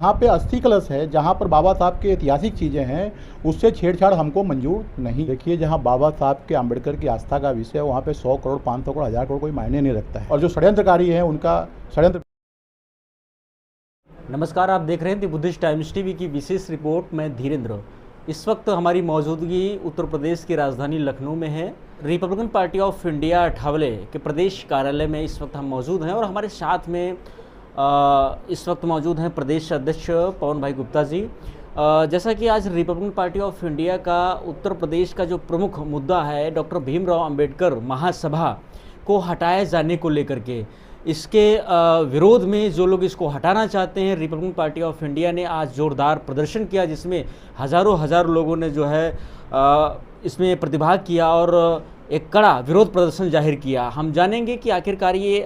जहाँ पे अस्थि कलश है, जहाँ पर बाबा साहब की ऐतिहासिक चीज़ें हैं, उससे छेड़छाड़ हमको मंजूर नहीं। देखिए, जहाँ बाबा साहब के अम्बेडकर की आस्था का विषय है, वहाँ पे 100 करोड़, 500 करोड़, 1000 करोड़ कोई मायने नहीं रखता है। और जो षड्यंत्रकारी हैं, उनका षड्यंत्र। नमस्कार, आप देख रहे हैं द बुद्धिस्ट टाइम्स टीवी की विशेष रिपोर्ट। मैं धीरेन्द्र। इस वक्त हमारी मौजूदगी उत्तर प्रदेश की राजधानी लखनऊ में है। Republican party of India Athawale के प्रदेश कार्यालय में इस वक्त हम मौजूद हैं और हमारे साथ में इस वक्त मौजूद हैं प्रदेश अध्यक्ष पवन भाई गुप्ता जी। जैसा कि आज रिपब्लिकन पार्टी ऑफ इंडिया का उत्तर प्रदेश का जो प्रमुख मुद्दा है, डॉक्टर भीमराव अंबेडकर महासभा को हटाए जाने को लेकर के, इसके विरोध में जो लोग इसको हटाना चाहते हैं, रिपब्लिकन पार्टी ऑफ इंडिया ने आज जोरदार प्रदर्शन किया, जिसमें हज़ारों लोगों ने जो है इसमें प्रतिभाग किया और एक कड़ा विरोध प्रदर्शन जाहिर किया। हम जानेंगे कि आखिरकार ये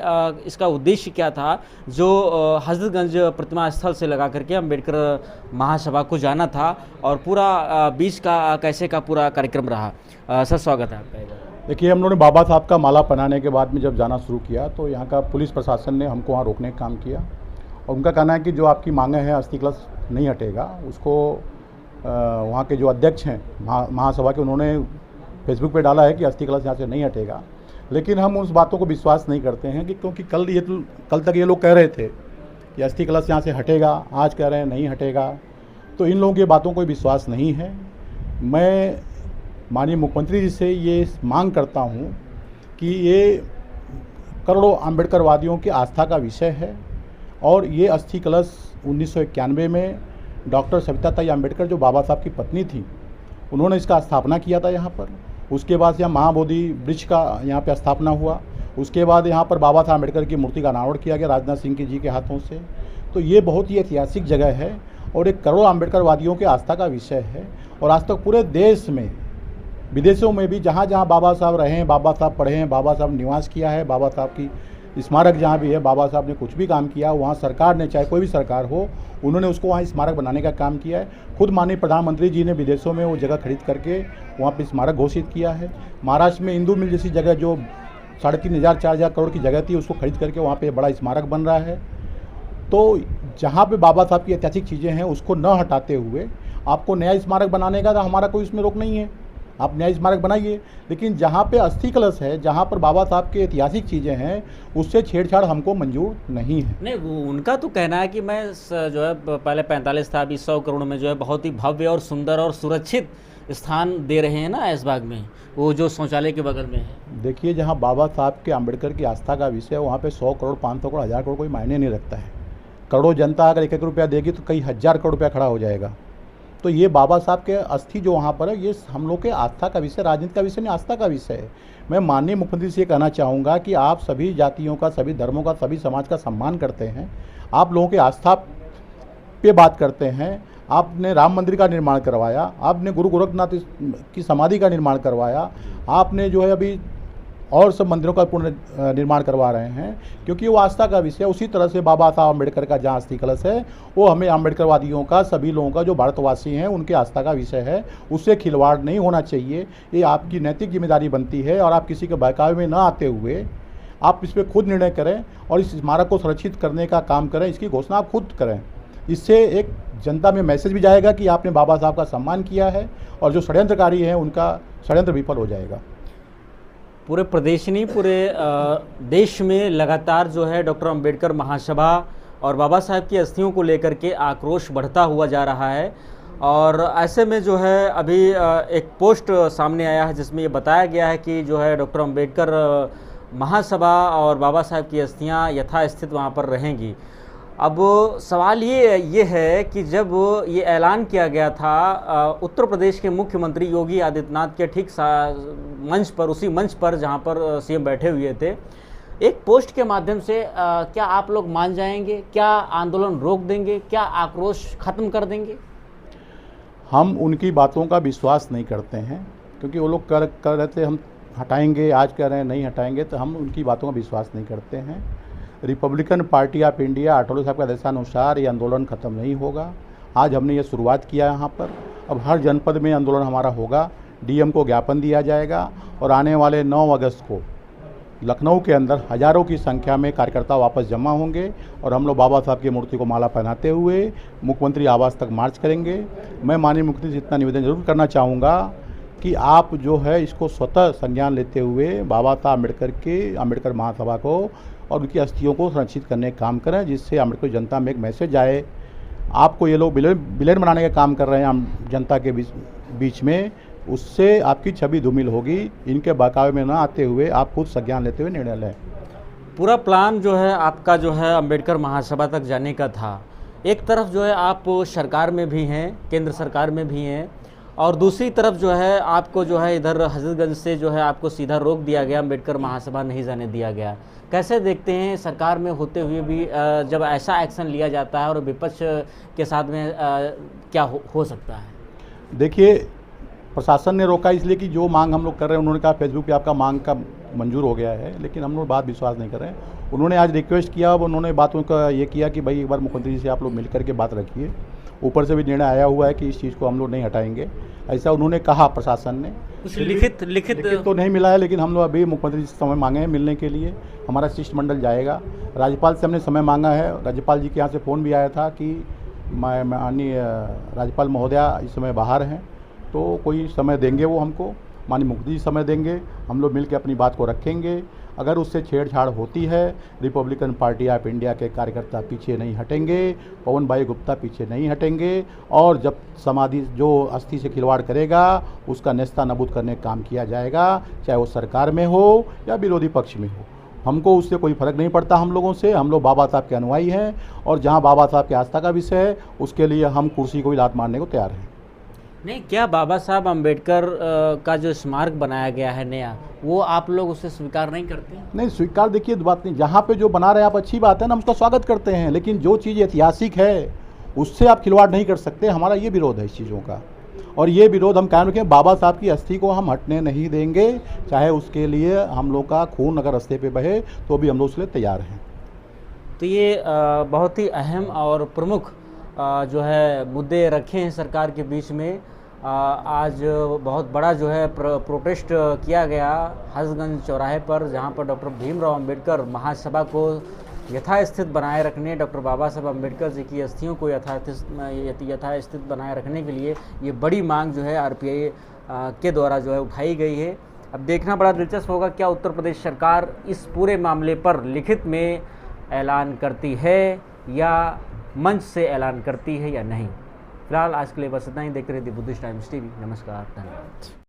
इसका उद्देश्य क्या था, जो हजरतगंज प्रतिमा स्थल से लगा करके अंबेडकर महासभा को जाना था, और पूरा बीच का कैसे का पूरा कार्यक्रम रहा। सर, स्वागत है आपका। देखिए, हम लोगों ने बाबा साहब का माला पहनाने के बाद में जब जाना शुरू किया, तो यहाँ का पुलिस प्रशासन ने हमको वहाँ रोकने का काम किया, और उनका कहना है कि जो आपकी मांगे हैं, अस्थि कलश नहीं हटेगा। उसको वहाँ के जो अध्यक्ष हैं महासभा के, उन्होंने फेसबुक पे डाला है कि अस्थि कलश यहाँ से नहीं हटेगा। लेकिन हम उस बातों को विश्वास नहीं करते हैं कि क्योंकि कल तक ये लोग कह रहे थे कि अस्थि कलश यहाँ से हटेगा, आज कह रहे हैं नहीं हटेगा। तो इन लोगों की बातों को विश्वास नहीं है। मैं माननीय मुख्यमंत्री जी से ये मांग करता हूँ कि ये करोड़ों अम्बेडकरवादियों की आस्था का विषय है, और ये अस्थि कलश 1991 में डॉक्टर सविताताई अम्बेडकर, जो बाबा साहब की पत्नी थी, उन्होंने इसका स्थापना किया था यहाँ पर। उसके बाद यहाँ महाबोधि वृक्ष का यहाँ पे स्थापना हुआ। उसके बाद यहाँ पर बाबा साहब अम्बेडकर की मूर्ति का अनावरण किया गया राजनाथ सिंह जी के हाथों से। तो ये बहुत ही ऐतिहासिक जगह है और एक करोड़ों अम्बेडकरवादियों के आस्था का विषय है। और आज तक पूरे देश में, विदेशों में भी जहाँ जहाँ बाबा साहब रहे हैं, बाबा साहब पढ़े हैं, बाबा साहब निवास किया है, बाबा साहब की स्मारक जहाँ भी है, बाबा साहब ने कुछ भी काम किया, वहाँ सरकार ने, चाहे कोई भी सरकार हो, उन्होंने उसको वहाँ स्मारक बनाने का काम किया है। खुद माननीय प्रधानमंत्री जी ने विदेशों में वो जगह खरीद करके वहाँ पे स्मारक घोषित किया है। महाराष्ट्र में इंदू मिल जैसी जगह, जो 3500 4000 करोड़ की जगह थी, उसको खरीद करके वहाँ पे बड़ा स्मारक बन रहा है। तो जहाँ पे बाबा साहब की ऐतिहासिक चीज़ें हैं, उसको न हटाते हुए आपको नया स्मारक बनाने का, तो हमारा कोई उसमें रोक नहीं है, आप नया स्मारक बनाइए। लेकिन जहाँ पे अस्थि कलश है, जहाँ पर बाबा साहब की ऐतिहासिक चीज़ें हैं, उससे छेड़छाड़ हमको मंजूर नहीं है। नहीं, वो उनका तो कहना है कि मैं जो है पहले 45 था, अभी 100 करोड़ में जो है बहुत ही भव्य और सुंदर और सुरक्षित स्थान दे रहे हैं ना ऐशबाग में, वो जो शौचालय के बगल में है। देखिए, जहाँ बाबा साहब के अम्बेडकर की आस्था का विषय है, वहाँ पे 100 करोड़, 500 करोड़, 1000 करोड़ कोई मायने नहीं रखता है। करोड़ों जनता अगर 1-1 रुपया देगी तो कई हज़ार करोड़ रुपया खड़ा हो जाएगा। तो ये बाबा साहब के अस्थि जो वहाँ पर है, ये हम लोग के आस्था का विषय, राजनीति का विषय नहीं, आस्था का विषय है। मैं माननीय मुख्यमंत्री से ये कहना चाहूँगा कि आप सभी जातियों का, सभी धर्मों का, सभी समाज का सम्मान करते हैं, आप लोगों की आस्था पे बात करते हैं। आपने राम मंदिर का निर्माण करवाया, आपने गुरु गोरखनाथ की समाधि का निर्माण करवाया, आपने जो है अभी और सब मंदिरों का पूर्ण निर्माण करवा रहे हैं, क्योंकि वो आस्था का विषय है। उसी तरह से बाबा साहब अम्बेडकर का जहाँ अस्थि कलश है, वो हमें अम्बेडकरवादियों का, सभी लोगों का, जो भारतवासी हैं, उनके आस्था का विषय है। उससे खिलवाड़ नहीं होना चाहिए। ये आपकी नैतिक जिम्मेदारी बनती है, और आप किसी के बहकावे में न आते हुए आप इस पर खुद निर्णय करें और इस स्मारक को सुरक्षित करने का काम करें। इसकी घोषणा आप खुद करें। इससे एक जनता में मैसेज भी जाएगा कि आपने बाबा साहब का सम्मान किया है, और जो षड्यंत्रकारी हैं, उनका षड्यंत्र विफल हो जाएगा। पूरे प्रदेश नहीं, पूरे देश में लगातार जो है डॉक्टर अंबेडकर महासभा और बाबा साहब की अस्थियों को लेकर के आक्रोश बढ़ता हुआ जा रहा है। और ऐसे में जो है अभी एक पोस्ट सामने आया है, जिसमें ये बताया गया है कि जो है डॉक्टर अंबेडकर महासभा और बाबा साहब की अस्थियां यथास्थित वहां पर रहेंगी। अब सवाल ये है कि जब ये ऐलान किया गया था उत्तर प्रदेश के मुख्यमंत्री योगी आदित्यनाथ के ठीक मंच पर, उसी मंच पर जहां पर सीएम बैठे हुए थे, एक पोस्ट के माध्यम से क्या आप लोग मान जाएंगे? क्या आंदोलन रोक देंगे? क्या आक्रोश खत्म कर देंगे? हम उनकी बातों का विश्वास नहीं करते हैं, क्योंकि वो लोग कर रहे थे हम हटाएंगे, आज कह रहे हैं नहीं हटाएंगे, तो हम उनकी बातों का विश्वास नहीं करते हैं। Republican party of India Athawale साहब के आदेशानुसार ये आंदोलन ख़त्म नहीं होगा। आज हमने ये शुरुआत किया यहाँ पर, अब हर जनपद में आंदोलन हमारा होगा। डीएम को ज्ञापन दिया जाएगा, और आने वाले 9 अगस्त को लखनऊ के अंदर हज़ारों की संख्या में कार्यकर्ता वापस जमा होंगे और हम लोग बाबा साहब की मूर्ति को माला पहनाते हुए मुख्यमंत्री आवास तक मार्च करेंगे। मैं माननीय मुख्यमंत्री से इतना निवेदन जरूर करना चाहूँगा कि आप जो है इसको स्वतः संज्ञान लेते हुए बाबा साहब अम्बेडकर महासभा को और उनकी अस्थियों को संरक्षित करने का काम करें, जिससे अम्बेडकर जनता में एक मैसेज आए। आपको ये लोग विलेन बनाने का काम कर रहे हैं आम जनता के बीच में, उससे आपकी छवि धूमिल होगी। इनके बहकावे में न आते हुए आप खुद संज्ञान लेते हुए निर्णय लें। पूरा प्लान जो है आपका जो है अम्बेडकर महासभा तक जाने का था। एक तरफ जो है आप सरकार में भी हैं, केंद्र सरकार में भी हैं, और दूसरी तरफ जो है आपको जो है इधर हजरतगंज से जो है आपको सीधा रोक दिया गया, अम्बेडकर महासभा नहीं जाने दिया गया। कैसे देखते हैं सरकार में होते हुए भी जब ऐसा एक्शन लिया जाता है और विपक्ष के साथ में क्या हो सकता है? देखिए, प्रशासन ने रोका इसलिए कि जो मांग हम लोग कर रहे हैं, उन्होंने कहा फेसबुक पे आपका मांग का मंजूर हो गया है, लेकिन हम लोग बात विश्वास नहीं कर रहे हैं। उन्होंने आज रिक्वेस्ट किया, अब उन्होंने बातों का ये किया कि भाई एक बार मुख्यमंत्री जी से आप लोग मिल करके बात रखिए। ऊपर से भी निर्णय आया हुआ है कि इस चीज़ को हम लोग नहीं हटाएंगे, ऐसा उन्होंने कहा प्रशासन ने। कुछ लिखित तो नहीं मिला है, लेकिन हम लोग अभी मुख्यमंत्री जी से समय मांगे हैं मिलने के लिए। हमारा शिष्टमंडल जाएगा, राज्यपाल से हमने समय मांगा है। राज्यपाल जी के यहाँ से फ़ोन भी आया था कि माननीय राज्यपाल महोदया इस समय बाहर हैं, तो कोई समय देंगे वो हमको, माननीय मुख्यमंत्री जी समय देंगे, हम लोग मिल के अपनी बात को रखेंगे। अगर उससे छेड़छाड़ होती है, रिपब्लिकन पार्टी ऑफ इंडिया के कार्यकर्ता पीछे नहीं हटेंगे, पवन भाई गुप्ता पीछे नहीं हटेंगे, और जब समाधि जो अस्थि से खिलवाड़ करेगा उसका नेस्ता नबूद करने का काम किया जाएगा, चाहे वो सरकार में हो या विरोधी पक्ष में हो। हमको उससे कोई फ़र्क नहीं पड़ता। हम लोगों से, हम लोग बाबा साहब के अनुयायी हैं, और जहाँ बाबा साहब के आस्था का विषय है उसके लिए हम कुर्सी को भी लात मारने को तैयार हैं। नहीं, क्या बाबा साहब अम्बेडकर का जो स्मारक बनाया गया है नया, वो आप लोग उसे स्वीकार नहीं करते? नहीं, स्वीकार देखिए बात नहीं, जहाँ पे जो बना रहे हैं आप अच्छी बात है ना, हम उसका स्वागत करते हैं, लेकिन जो चीज़ ऐतिहासिक है उससे आप खिलवाड़ नहीं कर सकते। हमारा ये विरोध है इस चीज़ों का, और ये विरोध हम कायम रखें। बाबा साहब की अस्थि को हम हटने नहीं देंगे, चाहे उसके लिए हम लोग का खून अगर रास्ते पे बहे तो भी हम लोग उसके लिए तैयार हैं। तो ये बहुत ही अहम और प्रमुख जो है मुद्दे रखे हैं सरकार के बीच में। आज बहुत बड़ा जो है प्रोटेस्ट किया गया हजरतगंज चौराहे पर, जहां पर डॉक्टर भीमराव अंबेडकर महासभा को यथास्थित बनाए रखने, डॉक्टर बाबा साहब अम्बेडकर जी की अस्थियों को यथास्थित बनाए रखने के लिए ये बड़ी मांग जो है आरपीआई के द्वारा जो है उठाई गई है। अब देखना बड़ा दिलचस्प होगा क्या उत्तर प्रदेश सरकार इस पूरे मामले पर लिखित में ऐलान करती है या मंच से ऐलान करती है या नहीं। फिलहाल आज के लिए बस इतना ही। देखते रहिए बुद्धिस्ट टाइम्स टीवी। नमस्कार, धन्यवाद।